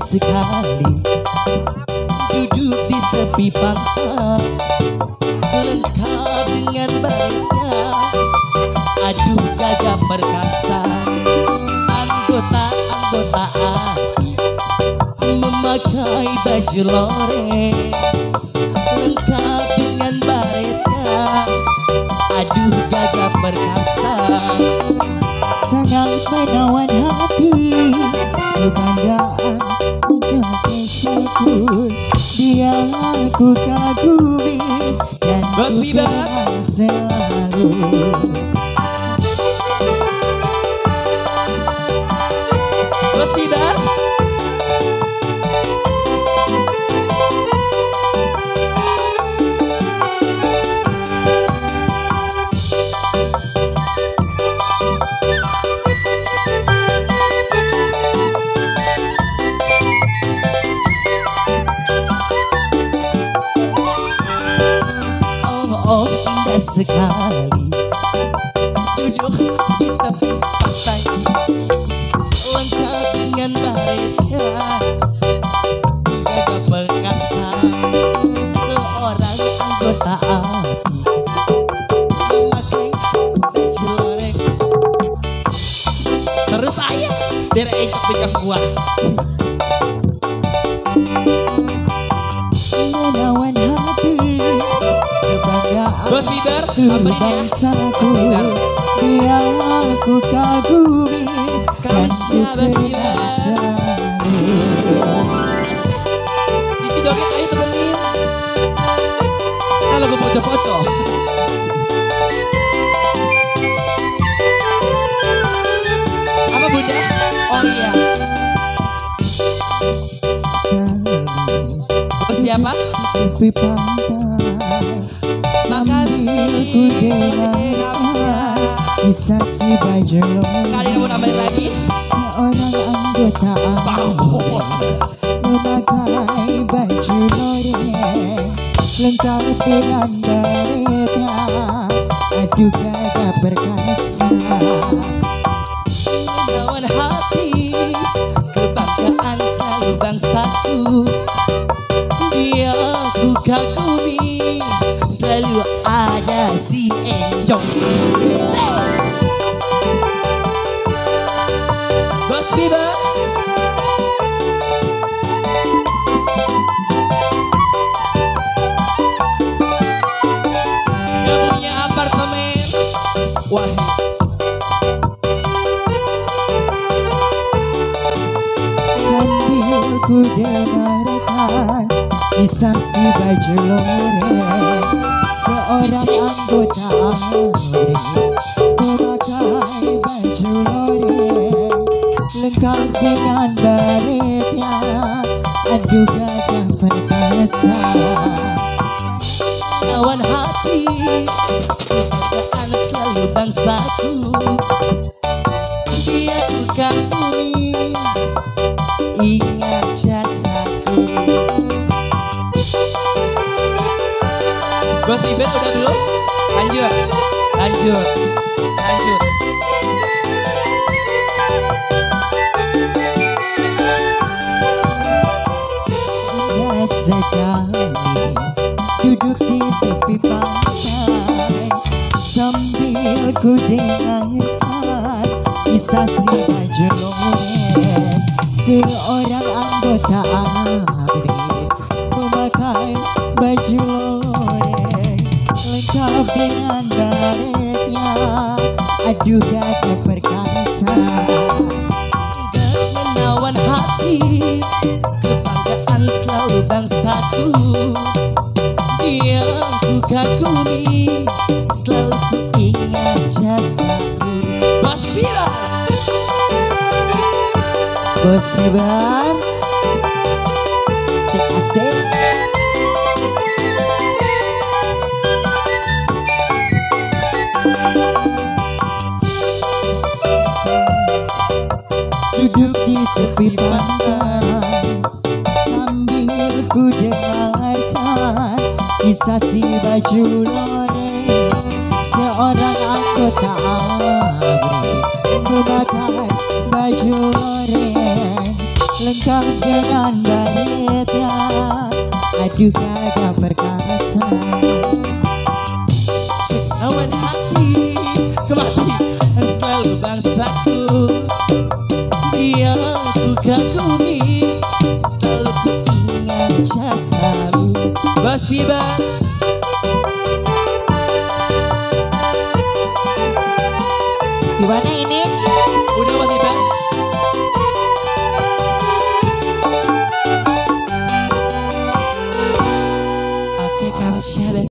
sekali duduk di tepi pantai, lengkap dengan baretnya. Aduh gagah perkasa, anggota-anggota memakai baju loreng, lengkap dengan baretnya. Aduh gagah perkasa, sangat menawan hati, kebanggaan Indonesiaku. Dia aku kagumi dan Bos ku Bibar. kenang selalu. Bos Bibar. Oh indah sekali duduk di tepi pantai, lengkap dengan baretnya. Gagah perkasa, seorang anggota API memakai baju loreng. Terus saya biar encok pegang buah. Menawan hati, kebanggaan Bos Bibar, seluruh apa ini ya? bangsaku. Bos Bibar. Dia aku kagumi dan ku Bos Bibar. kenang selalu. Gigi joget ayo temenin. Kita lagu pocok-pocok. Apa bunda? Oh iya. Bos siapa? Tepi pantai, sambil ku dengarkan kisah si baju loreng. Kalian mau nambahin lagi? Seorang anggota memakai baju loreng, lengkap dengan baretnya. Aduh gagah perkasa, Menawan hati, kebanggaan selalu bangsaku. Dia ku kagumi, selalu ada si Enjong. Bos Bibar. Gak punya apartemen. Wah, sambil ku dengarkan kisah si baju loreng. Seorang anggota ABRI memakai baju loreng, lengkap dengan baretnya. Aduh gagah perkasa, lawan hati, kebanggaan selalu bangsaku. Dia ku kagumi, ingat jasaku. Bos Bibar udah belum? Lanjut. indah sekali duduk di tepi pantai, sambil ku dengarkan kisah si baju loreng. Seorang anggota ABRI memakai baju loreng, lengkap dengan baretnya. Aduh gagah perkasa, Menawan hati, kebanggaan selalu bangsaku. Dia ku kagumi, selalu ku ingat jasaku. Bos Bibar. Bos Bibar, asik-asik. Duduk di tepi pantai, sambil ku dengarkan kisah si baju loreng. Seorang anggota ABRI memakai baju loreng, lengkap kau dengan baiknya. Aduh gagah perkasa. Cendawan hati kemati selalu bangsaku. Dia ku kagumi, selalu ku ingat jasamu. Bos tiba. Gimana